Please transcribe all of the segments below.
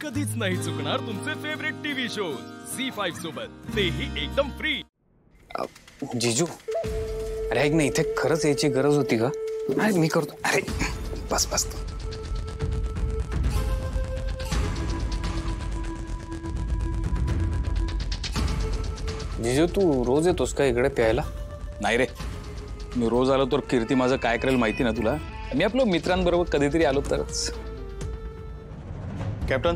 कधीच नाही चुकणार तुमचे फेवरेट टीव्ही शो झी5 सोबत, तेही एकदम फ्री। जीजू, अरे ऐक ना, इथे खरंच यायची गरज होती का? अरे मी करतो। अरे बस बस। जीजू तू रोज येतोस का इकडे प्यायला? नाही रे, मी रोज आलो तर कीर्ती माझं काय करेल माहिती ना तुला। मी आपल्या मित्रांबरोबर कधीतरी आलो तरच। Captain,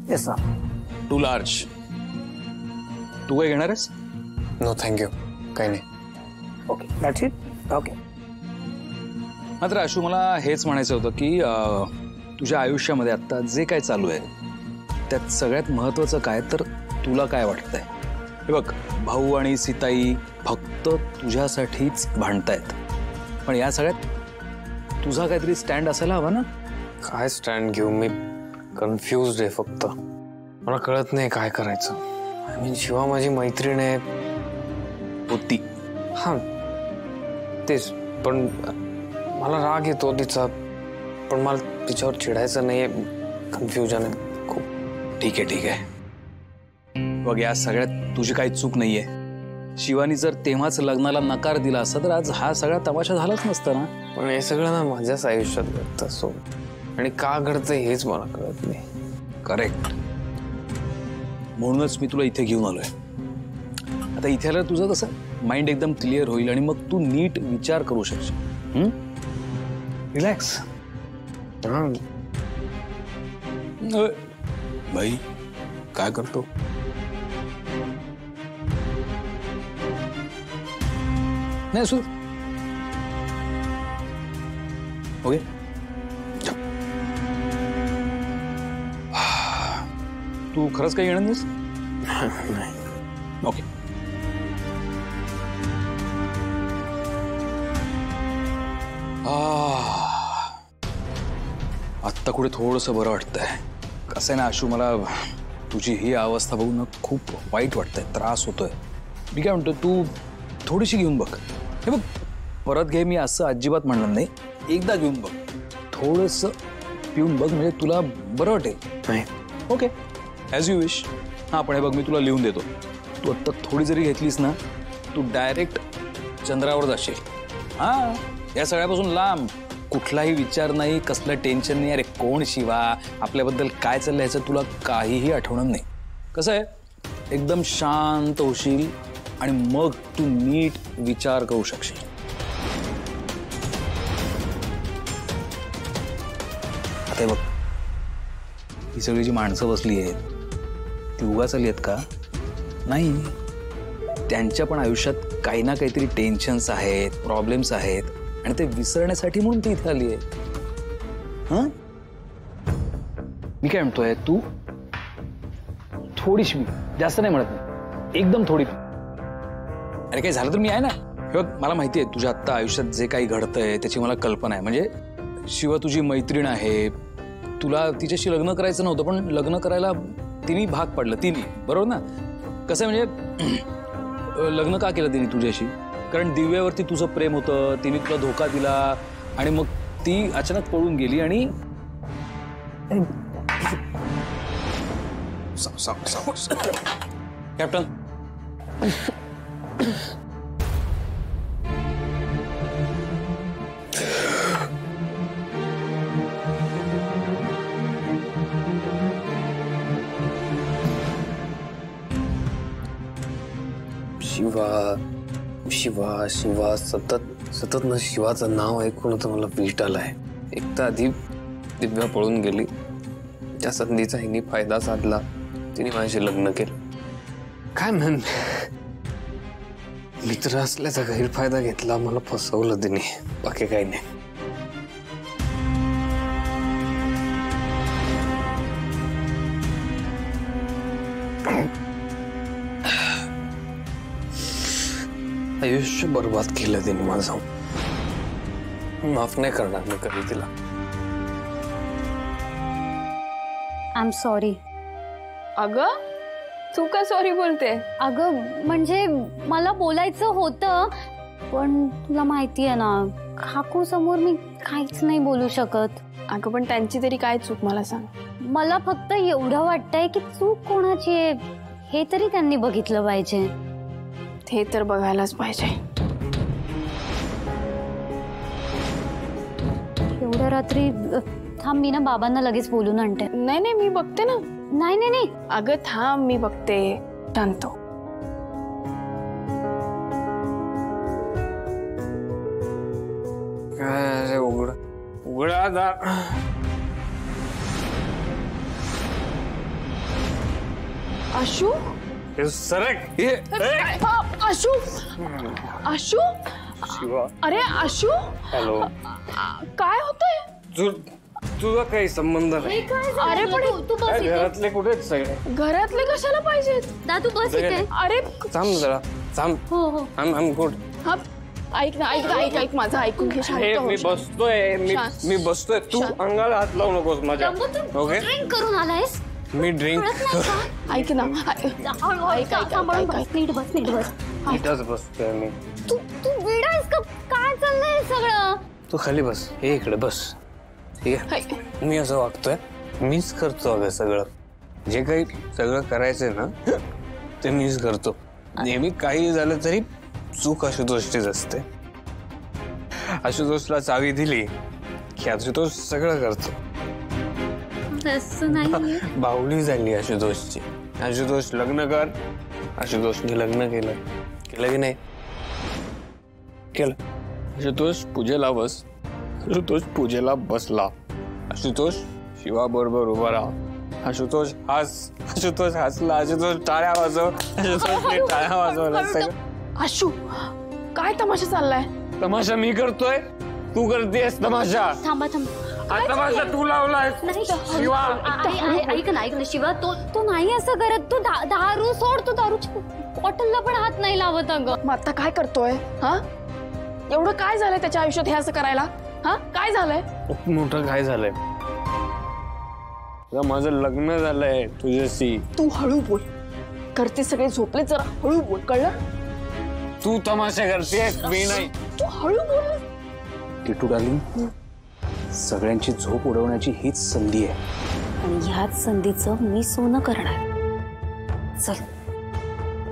yes sir. 2 लार्ज। तू काय घेणार आहेस? नो थँक्यू, काही नाही। Okay, that's it. ओके। मात्र आशू, मला हेच म्हणायचं होतं की तुझ्या आयुष्यामध्ये आता जे काय चालू आहे त्यात सगळ्यात महत्त्वाचं काय, तर तुला काय वाटतंय? हे बघ, भाऊ आणि सीताई फक्त तुझ्यासाठीच भांडतायत, पण या सगळ्यात तुझा काहीतरी स्टँड असायला हवा ना? काय स्टँड घेऊ? मी कन्फ्युज्ड आहे। फक्त मला कळत नाही काय करायचं। आय मीन, शिवा माझी मैत्रीण आहे होती। हा तेच, पण मला राग येतो तिचा, पण मला तिच्यावर चिडायचं नाहीये। कन्फ्युजन आहे खूप। ठीक आहे ठीक आहे, बघ या सगळ्यात तुझी काही चूक नाहीये। शिवानी जर तेव्हाच लग्नाला नकार दिला असता तर आज हा सगळा तमाशा झालाच नसता ना। पण हे सगळं ना माझ्याच आयुष्यात घडतं असो, आणि का घडतंय हेच मला कळत नाही। करेक्ट, म्हणूनच मी तुला इथे घेऊन आलोय। आता इथे आल्यावर तुझं कसं माइंड एकदम क्लिअर होईल आणि मग तू नीट विचार करू शकशील। रिलॅक्स। भाई काय करतो? नाही असू ओके। तू खरंच काही येणार नाहीस? नाही। ओके। आत्ता कुठे थोडंसं बरं वाटतंय। कसं आहे ना आशू, मला तुझी ही अवस्था बघून ना खूप वाईट वाटतंय, त्रास होतोय। मी काय म्हणतो, तू थोडीशी घेऊन बघ। हे बघ, परत घे मी असं अजिबात म्हणणार नाही, एकदा घेऊन बघ, थोडंसं पिऊन बघ, म्हणजे तुला बरं वाटेल। नाही ओके, ॲज यू विश। हां, पण हे बघ, मी तुला लिहून देतो। तू आत्ता थोडी जरी घेतलीस ना, तू डायरेक्ट चंद्रावर जाशील। हां, या सगळ्यापासून लांब, कुठलाही विचार नाही, कसलं टेन्शन नाही। अरे कोण शिवा, आपल्याबद्दल काय चाललंय याचं तुला काहीही आठवणार नाही। कसं आहे, एकदम शांत होशील आणि मग तू नीट विचार करू शकशील। आता बघ, ही सगळी जी माणसं बसली आहेत ती उगाच आली आहेत का? नाही, त्यांच्या पण आयुष्यात काही ना काहीतरी टेन्शन्स आहेत, प्रॉब्लेम्स आहेत, आणि ते विसरण्यासाठी म्हणून ती इथे आली आहे। हां, मी काय म्हणतोय, तू थोडीशी, जास्त नाही म्हणत मी, एकदम थोडी। अरे काही झालं तर मी आहे ना। हे बघ, मला माहिती आहे तुझ्या आत्ता आयुष्यात जे काही घडतंय त्याची मला कल्पना आहे। म्हणजे शिवा तुझी मैत्रीण आहे, तुला तिच्याशी लग्न करायचं नव्हतं, पण लग्न करायला तिने भाग पडलं, तिने, बरोबर ना? कसं आहे म्हणजे लग्न का केलं तिने तुझ्याशी? कारण दिव्यावरती तुझं प्रेम होतं, तिने तुला धोका दिला आणि मग ती अचानक पळून गेली आणि कॅप्टन, शिवा शिवा शिवा, सतत ना शिवाचं नाव ऐकून तर मला वीट आलाय। एकदा आधी दिव्या पळून गेली, त्या संधीचा हिने फायदा साधला, तिने माझ्याशी लग्न केलं। काय म्हण, मित्र असल्याचा गैरफायदा घेतला, मला फसवलं तिने, बाकी काही नाही। आयुष्य बर्बाद केलं तिने माझं, माफ नाही करणार मी कधी तिला। I am sorry. अगं, तू का सॉरी बोलते? अगं म्हणजे मला बोलायचं होतं, पण तुला माहिती आहे ना, काकू समोर मी काहीच नाही बोलू शकत। अगं पण त्यांची तरी काय चूक मला सांग. मला फक्त एवढं वाटतंय की चूक कोणाची आहे हे तरी त्यांनी बघितलं पाहिजे. ते तर बघायलाच पाहिजे. एवढ्या रात्री थांब, मी ना बाबांना लगेच बोलून आणते. नाही नाही मी बघते ना. नाही नाही नाही अगं थांब मी बघते. शांत हो. काय उघडा दार. आशू सरक. आशू आशू शिवा, अरे आशू हॅलो. काय होतंय? तुझा काही संबंध नाही. अरे पण तू बस इथे. घरातले कुठेच सगळे. घरातले कशाला पाहिजेत? दादू बस इथे. अरे थांब जरा थांब. हो हो आम गुड. हा ऐक ना, ऐक माझं ऐकून घे. शांत हो. मी बसतोय. मी बसतोय. तू अंगाला हात लावू नकोस माझ्या. ओके ड्रिंक करून आलायस. मी ड्रिंक ऐक ना. नीट बस नीट बस. इथंच बसतोय मी. तू वेडायस का? काय चाललंय सगळं? तू खाली बस. हे इकडे बस. ठीक आहे. मी असं वागतोय. मीच करतो अगं सगळं. जे काही सगळं करायचंय ना ते मीच करतो. नेहमी काही झालं तरी चूक आशुतोषचीच असते. आशुतोषला चावी दिली की आशुतोष सगळं करतो. तसं नाही. बाहुली झाली आशुतोषची. आशुतोष लग्न कर. आशुतोषने लग्न केलं. केलं की नाही? केलं. आशुतोष पूजेला बस. आशुतोष पूजेला बसला. आशुतोष शिवा बरोबर उभा राहा. आशुतोष आशुतोष हसला. आशुतोष टाळ्या वाजव. आशुतोषने टाळ्या वाजवला. सगळं. आशू काय तमाशा चाललाय? तमाशा मी करतोय. तू करतेस तमाशा. थांबा हा तमाशा तू लावलाय. शिवा ऐक ना शिवा, तो नाही असं करत. तू दारू सोड. तू दारूची बॉटलला पण हात नाही लावत. अगं मग आता काय करतोय? हा एवढं काय झालंय त्याच्या आयुष्यात हे असं करायला? हा काय झालंय? खूप मोठं काय झालंय. माझं लग्न झालंय तुझ्याशी. तू हळू बोल. करते सगळे झोपले, जरा हळू बोल. कळलं? तू तमाशा करतेस मी नाही. तू हळू बोल. किटू डार्लिंग, सगळ्यांची झोप उडवण्याची हीच संधी आहे आणि ह्याच संधीचं मी सोनं करणार. चल.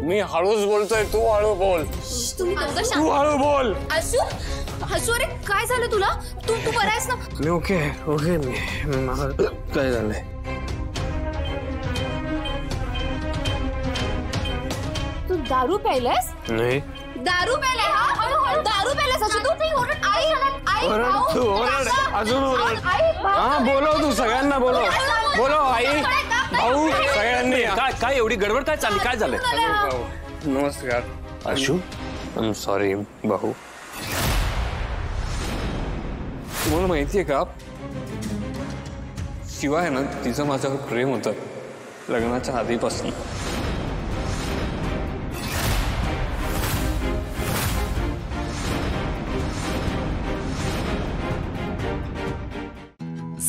मी हळूच बोलतोय. तू हळू बोल. तू हळू बोल. हसू अरे काय झालं तुला? तू बरा आहेस ना? मी ओके. मी मला काय झालंय? तू दारू प्यायलास? नाही. दारू प्यायलाय? दारू प्यायलास अजून तू? तू ओरड. अजून ओरड. हा बोलव. तू सगळ्यांना बोलव. आई भाऊ सगळ्यांनी. काय एवढी गडबड काय चालली? काय झालंय? भाऊ नमस्कार. आशू आय एम सॉरी भाऊ. तुम्हाला माहितीये का शिवा आहे ना, तिचं माझ्यावर प्रेम होतं लग्नाच्या आधीपासून.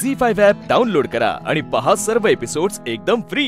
झी5 ॲप डाउनलोड करा आणि पहा सर्व एपिसोड्स एकदम फ्री.